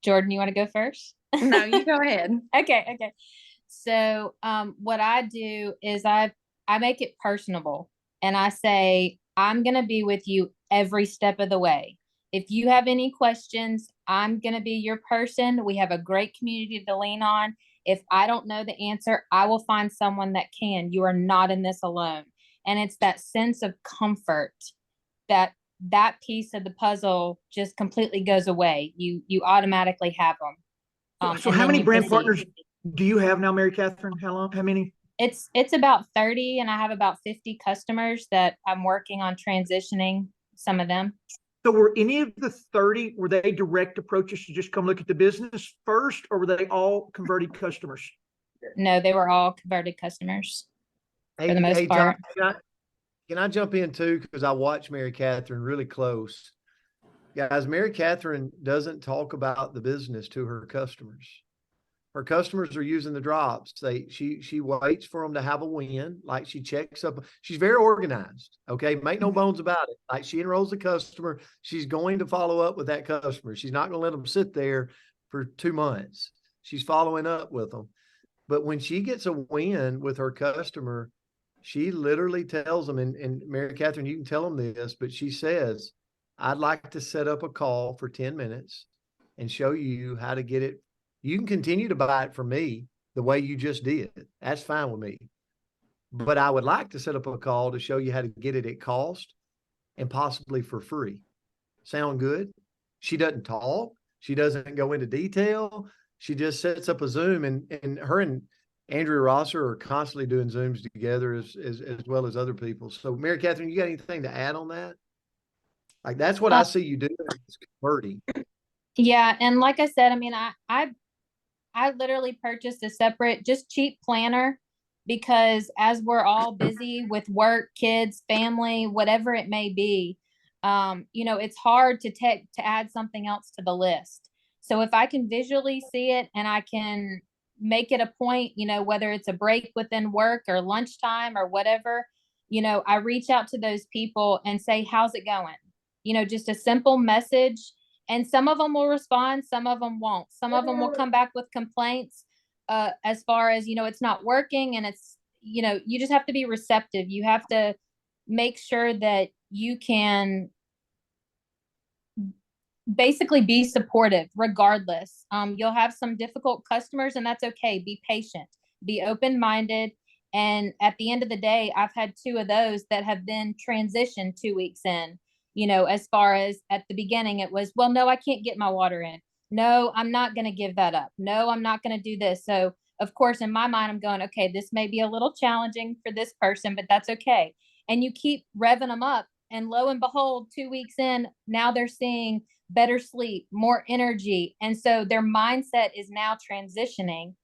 Jordan, you want to go first? No, you go ahead. Okay. So, what I do is I make it personable, and I say, I'm going to be with you every step of the way. If you have any questions, I'm going to be your person. We have a great community to lean on. If I don't know the answer, I will find someone that can. You are not in this alone. And it's that sense of comfort that piece of the puzzle just completely goes away. You automatically have them. So how many brand partners do you have now, Mary Karythn? How many? It's about 30, and I have about 50 customers that I'm working on transitioning some of them. So were any of the 30, were they direct approaches to just come look at the business first, or were they all converted customers? No, they were all converted customers for the most part. Todd, can I jump in too? Because I watch Mary Karythn really close. Guys, Mary Karythn doesn't talk about the business to her customers. Her customers are using the drops. She waits for them to have a win. She checks up. She's very organized. Okay. Make no bones about it. She enrolls the customer. She's going to follow up with that customer. She's not going to let them sit there for 2 months. She's following up with them. But when she gets a win with her customer, she literally tells them, and Mary Karythn, you can tell them this, but she says, I'd like to set up a call for 10 minutes and show you how to get it. You can continue to buy it from me the way you just did. That's fine with me. But I would like to set up a call to show you how to get it at cost and possibly for free. Sound good? She doesn't talk. She doesn't go into detail. She just sets up a Zoom, and her and Andrea Rosser are constantly doing Zooms together as well as other people. So Mary Karythn, you got anything to add on that? That's what I see you doing. It's converting. Yeah. And like I said, I mean, I literally purchased a separate, just cheap planner, because as we're all busy with work, kids, family, whatever it may be, it's hard to add something else to the list. So if I can visually see it and I can make it a point, you know, whether it's a break within work or lunchtime or whatever, you know, I reach out to those people and say, how's it going? You know, just a simple message. And some of them will respond, some of them won't. Some of them will come back with complaints as far as, you know, it's not working, and it's, you know, you just have to be receptive. You have to make sure that you can basically be supportive regardless. You'll have some difficult customers, and that's okay. Be patient, be open-minded. And at the end of the day, I've had 2 of those that have then transitioned 2 weeks in, you know, as far as at the beginning, it was, well, no, I can't get my water in. No, I'm not going to give that up. No, I'm not going to do this. So of course, in my mind, I'm going, okay, this may be a little challenging for this person, but that's okay. And you keep revving them up. And lo and behold, 2 weeks in, now they're seeing better sleep, more energy. And so their mindset is now transitioning,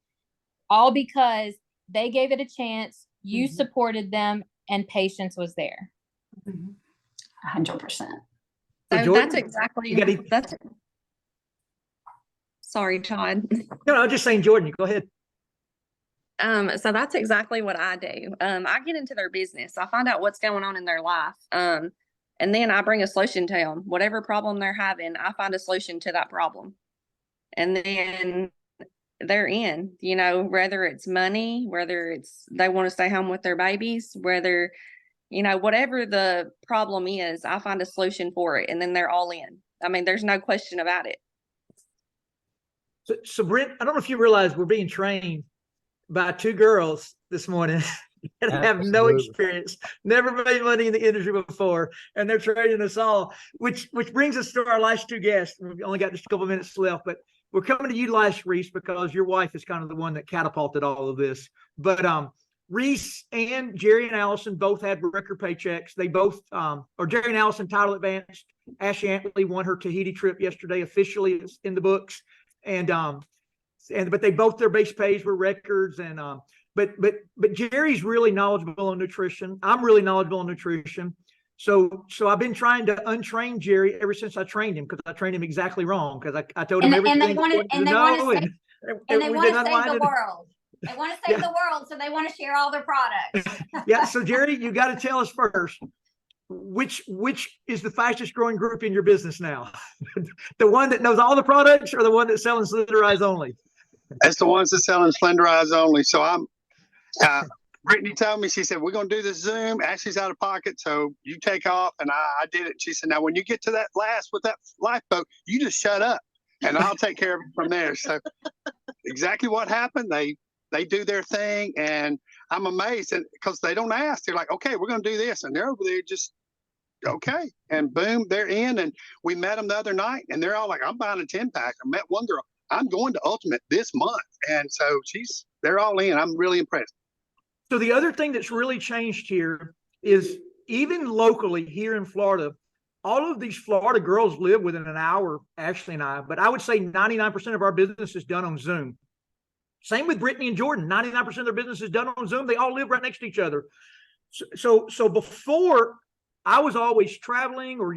all because they gave it a chance, you supported them, and patience was there. 100%. So So Jordan, that's exactly that's sorry, Todd. No, I'm just saying, Jordan, go ahead. So that's exactly what I do. I get into their business. I find out what's going on in their life. And then I bring a solution to them. Whatever problem they're having, I find a solution to that problem. And then they're in, you know, whether it's money, whether it's they want to stay home with their babies, whether, you know, whatever the problem is, I find a solution for it. And then they're all in. I mean, there's no question about it. So Brent, I don't know if you realize we're being trained by 2 girls this morning that have no Absolutely. experience, never made money in the industry before, and they're training us all, which brings us to our last 2 guests. We've only got just a couple of minutes left, but we're coming to you last, Reese, because your wife is kind of the one that catapulted all of this. But Reese and Jerry and Allison both had record paychecks. They both, or Jerry and Allison, title advanced. Ashley Antley won her Tahiti trip yesterday. Officially, it's in the books. But they both, their base pays were records. And but Jerry's really knowledgeable on nutrition. I'm really knowledgeable on nutrition. So I've been trying to untrain Jerry ever since I trained him, because I trained him exactly wrong, because I told him everything. And they want to save the world. They want to save the world, so they want to share all their products. Yeah. So Jerry, you got to tell us first, which is the fastest growing group in your business now? The one that knows all the products, or the one that's selling Slenderized only? That's the ones that selling Slenderized only. So I'm Brittany told me, she said, we're going to do this Zoom. Ashley's out of pocket, so you take off. And I did it. She said, now, when you get to that last with that lifeboat, you just shut up, and I'll take care of it from there. So exactly what happened. They do their thing, and I'm amazed, and because they don't ask. They're like, okay, we're going to do this. And they're over there just, okay. And boom, they're in. And we met them the other night, and they're all like, I'm buying a 10-pack. I met one girl, I'm going to Ultimate this month. And so they're all in. I'm really impressed. So the other thing that's really changed here is, even locally here in Florida, all of these Florida girls live within an hour, Ashley and I, but I would say 99% of our business is done on Zoom. Same with Brittany and Jordan. 99% of their business is done on Zoom. They all live right next to each other. So before, I was always traveling, or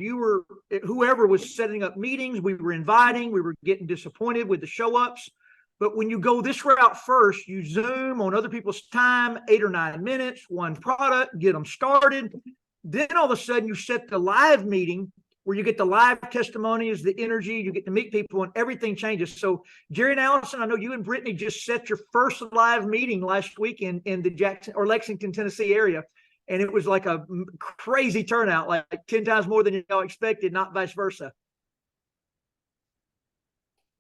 whoever was setting up meetings, we were inviting, we were getting disappointed with the show ups. But when you go this route first, you Zoom on other people's time, 8 or 9 minutes, one product, get them started. Then all of a sudden you set the live meeting where you get the live testimonies, the energy, you get to meet people, and everything changes. So Jerry and Allison, I know you and Brittany just set your first live meeting last week in the Jackson or Lexington, Tennessee area. And it was like a crazy turnout, like 10 times more than y'all expected, not vice versa.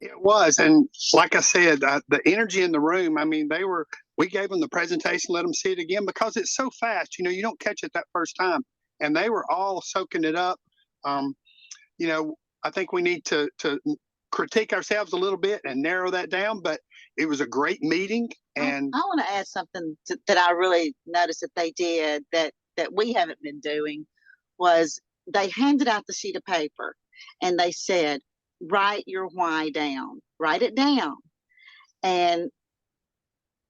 It was. And like I said, the energy in the room, I mean, we gave them the presentation, let them see it again, because it's so fast, you don't catch it that first time. And they were all soaking it up. I think we need to critique ourselves a little bit and narrow that down, but it was a great meeting. And I want to add something that I really noticed that they did that we haven't been doing, was they handed out the sheet of paper and they said, write your why down, write it down. And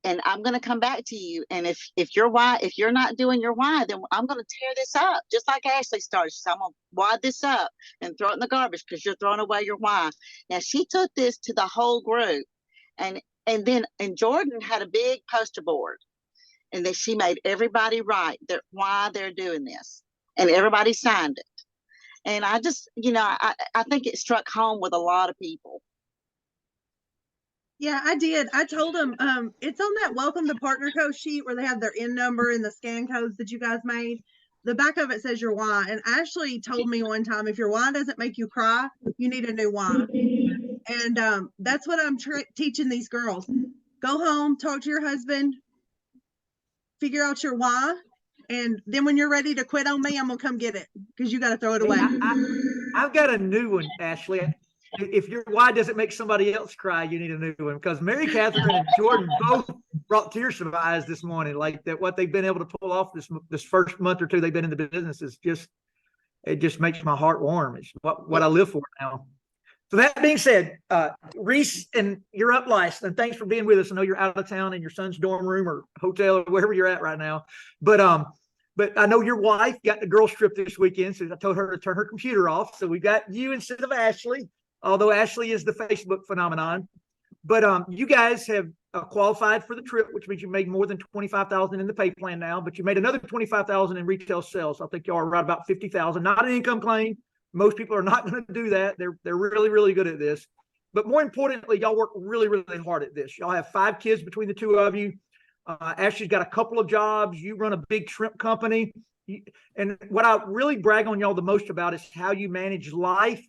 and I'm going to come back to you. And if you're not doing your why, then I'm going to tear this up. Just like Ashley started. She said, I'm going to wad this up and throw it in the garbage because you're throwing away your why. Now she took this to the whole group, and Jordan had a big poster board, and then she made everybody write why they're doing this, and everybody signed it. And I just, I think it struck home with a lot of people. Yeah, I did. I told them it's on that welcome to partner code sheet where they have their in number and the scan codes that you guys made. The back of it says your why. And Ashley told me one time, if your why doesn't make you cry, you need a new why. And that's what I'm teaching these girls. Go home, talk to your husband, figure out your why. And then when you're ready to quit on me, I'm going to come get it because you got to throw it away. I've got a new one, Ashley. If your why doesn't make somebody else cry, you need a new one, because Mary Karythn and Jordan both brought tears to my eyes this morning. Like that, what they've been able to pull off this first month or two they've been in the business is it just makes my heart warm. It's what I live for now. So that being said, Reese, and you're up last, and thanks for being with us. I know you're out of town in your son's dorm room or hotel or wherever you're at right now, but I know your wife got the girls trip this weekend, so I told her to turn her computer off. So we got you instead of Ashley. Although Ashley is the Facebook phenomenon, but you guys have qualified for the trip, which means you made more than $25,000 in the pay plan now, but you made another $25,000 in retail sales. I think y'all are right about $50,000, not an income claim. Most people are not going to do that. They're really, really good at this. But more importantly, y'all work really, really hard at this. Y'all have 5 kids between the two of you. Ashley's got a couple of jobs. You run a big shrimp company. And what I really brag on y'all the most about is how you manage life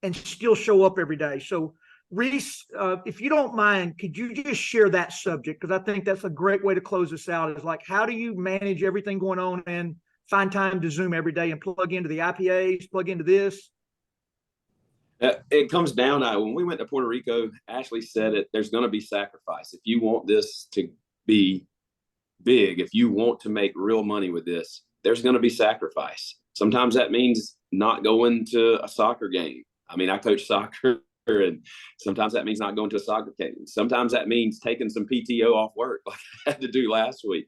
and still show up every day. So Reese, if you don't mind, could you just share that subject? Because I think that's a great way to close this out, is like, how do you manage everything going on and find time to Zoom every day and plug into the IPAs, plug into this? It comes down to, when we went to Puerto Rico, Ashley said it, there's going to be sacrifice. If you want this to be big, if you want to make real money with this, there's going to be sacrifice. Sometimes that means not going to a soccer game. I mean, I coach soccer, and sometimes that means not going to a soccer game. Sometimes that means taking some PTO off work, like I had to do last week.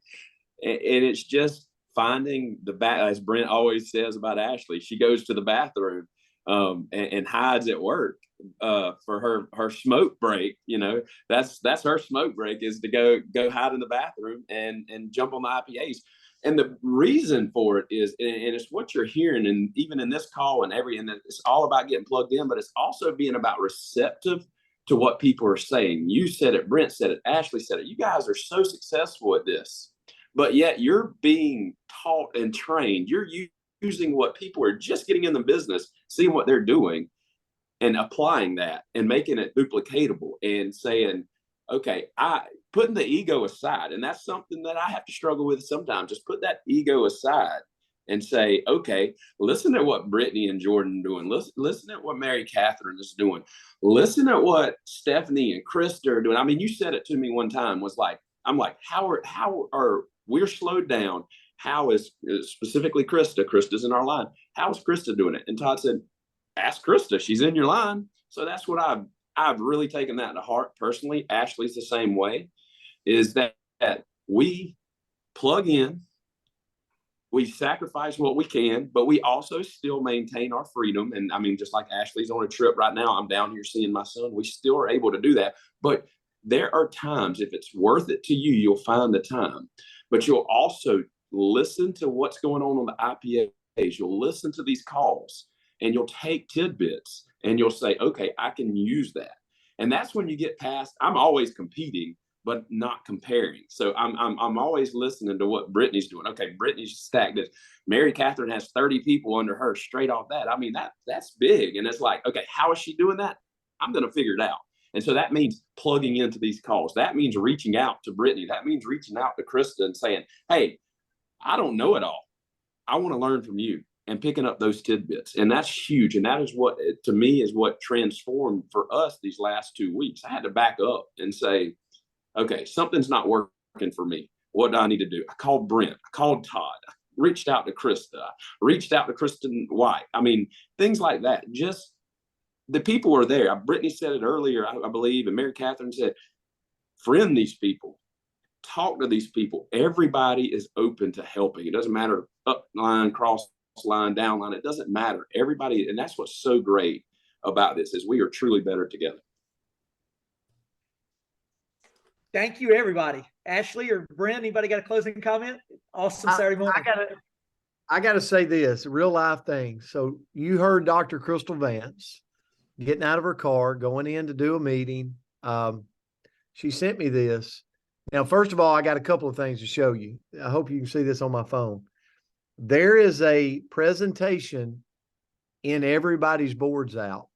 And it's just finding as Brent always says about Ashley, she goes to the bathroom and hides at work for her smoke break. That's her smoke break, is to go hide in the bathroom and jump on the IPAs. And the reason for it is, and it's what you're hearing, and even in this call and it's all about getting plugged in, but it's also being about receptive to what people are saying. You said it, Brent said it, Ashley said it. You guys are so successful at this, but yet you're being taught and trained. You're using what people are just getting in the business, seeing what they're doing and applying that and making it duplicatable and saying, okay, putting the ego aside. And that's something that I have to struggle with sometimes. Just put that ego aside and say, okay, listen to what Brittaney and Jordan are doing. Listen at what Mary Karythn is doing. Listen at what Stephanie and Kristal are doing. I mean, you said it to me one time, I'm like, how are we're slowed down? How is specifically Krista's in our line. How is Kristal doing it? And Todd said, ask Kristal, she's in your line. So that's what I've really taken that to heart personally. Ashley's the same way, is that we plug in, we sacrifice what we can, but we also still maintain our freedom. And I mean, just like Ashley's on a trip right now, I'm down here seeing my son. We still are able to do that. But there are times, if it's worth it to you, you'll find the time. But you'll also listen to what's going on the IPAs. You'll listen to these calls, and you'll take tidbits, and you'll say, okay, I can use that. And that's when you get past, I'm always competing, but not comparing. So I'm always listening to what Brittaney's doing. Okay, Brittaney's stacked this. Mary Karythn has 30 people under her straight off that. I mean, that's big. And it's like, okay, how is she doing that? I'm going to figure it out. And so that means plugging into these calls. That means reaching out to Brittaney. That means reaching out to Kristal and saying, hey, I don't know it all. I want to learn from you, and picking up those tidbits. And that's huge. And that is what, to me, is what transformed for us these last 2 weeks. I had to back up and say, okay, something's not working for me. What do I need to do? I called Brent. I called Todd. I reached out to Kristal. I reached out to Kristen White. I mean, things like that. Just the people are there. Brittaney said it earlier, I believe, and Mary Karythn said, friend these people. talk to these people. Everybody is open to helping. It doesn't matter up line, cross line, down line. It doesn't matter. Everybody, and that's what's so great about this is we are truly better together. Thank you, everybody. Ashley or Brent, anybody got a closing comment? Awesome Saturday morning. I gotta say this, real life thing. So you heard Dr. Kristal Vance getting out of her car, going in to do a meeting. She sent me this. Now, first of all, I got a couple of things to show you. I hope you can see this on my phone. There is a presentation in everybody's boards out.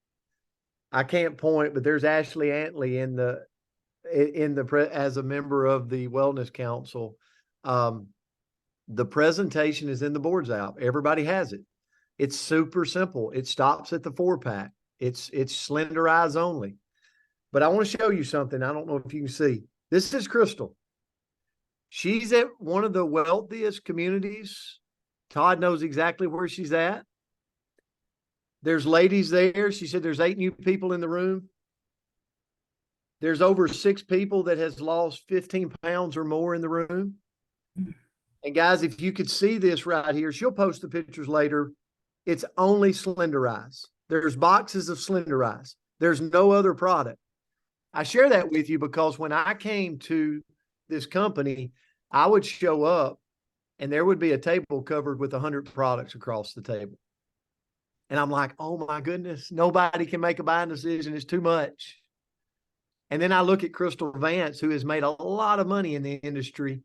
I can't point, but there's Ashley Antley as a member of the Wellness Council. The presentation is in the boards out. Everybody has it. It's super simple. It stops at the 4-pack. It's slender eyes only. But I want to show you something. I don't know if you can see. This is Kristal. She's at one of the wealthiest communities. Todd knows exactly where she's at. There's ladies there. She said there's 8 new people in the room. There's over 6 people that has lost 15 pounds or more in the room. And guys, if you could see this right here, she'll post the pictures later. It's only Slender Eyes. There's boxes of Slender Eyes. There's no other product. I share that with you because when I came to this company, I would show up and there would be a table covered with 100 products across the table. And I'm like, oh my goodness, nobody can make a buying decision. It's too much. And then I look at Kristal Vance, who has made a lot of money in the industry,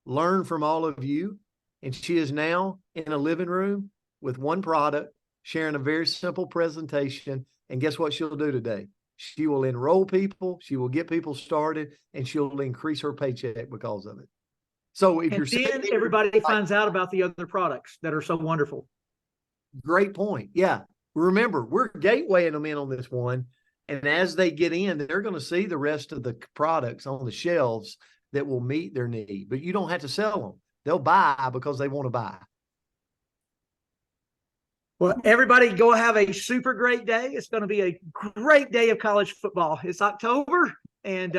learn from all of you. And she is now in a living room with one product, sharing a very simple presentation. And guess what she'll do today? She will enroll people, she will get people started, and she'll increase her paycheck because of it. So if and you're then everybody finds out about the other products that are so wonderful. Great point. Yeah. Remember, we're gatewaying them in on this one. And as they get in, they're going to see the rest of the products on the shelves that will meet their need. But you don't have to sell them. They'll buy because they want to buy. Well, everybody go have a super great day. It's going to be a great day of college football. It's October, and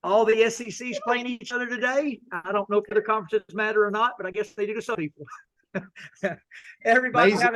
all the SECs playing each other today. I don't know if the conferences matter or not, but I guess they do to some people. Everybody have a